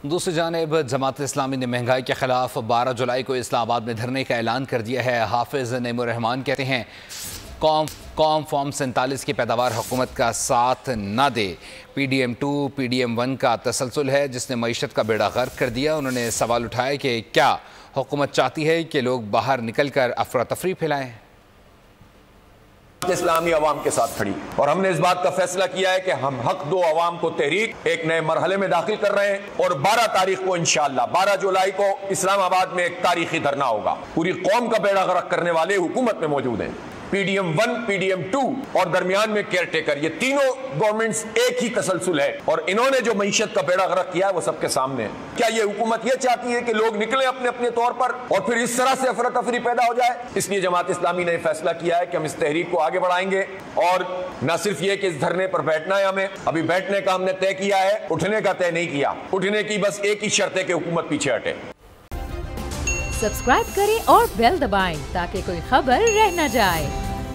दूसरी जानिब जमात इस्लामी ने महंगाई के खिलाफ 12 जुलाई को इस्लामाबाद में धरने का ऐलान कर दिया है। हाफिज नईमुर रहमान कहते हैं कौम फॉर्म 47 की पैदावार हुकूमत का साथ न दे। PDM2 PDM1 का तसलसल है जिसने मईशत का बेड़ा गर्क कर दिया। उन्होंने सवाल उठाया कि क्या हुकूमत चाहती है कि लोग बाहर निकल कर अफरा तफरी फैलाएं। इस्लामी अवाम के साथ खड़ी और हमने इस बात का फैसला किया है कि हम हक दो अवाम को तहरीक एक नए मरहले में दाखिल कर रहे हैं और 12 तारीख को इंशाअल्लाह 12 जुलाई को इस्लामाबाद में एक तारीखी धरना होगा। पूरी कौम का बेड़ा गर्क करने वाले हुकूमत में मौजूद हैं। PDM1 PDM2 और दरमियान में केयर टेकर, ये तीनों गवर्नमेंट्स एक ही तसलसल है और इन्होंने जो मईशत का बेड़ा गर्क किया है वो सबके सामने है। क्या ये हुकूमत ये चाहती है कि लोग निकले अपने अपने तौर पर और फिर इस तरह से अफरा तफरी पैदा हो जाए? इसलिए जमात इस्लामी ने फैसला किया है कि हम इस तहरीक को आगे बढ़ाएंगे और न सिर्फ ये कि इस धरने पर बैठना है, हमें अभी बैठने का हमने तय किया है, उठने का तय नहीं किया। उठने की बस एक ही शर्त है कि हुकूमत पीछे हटे। सब्सक्राइब करें और बेल दबाएं ताकि कोई खबर रह न जाए।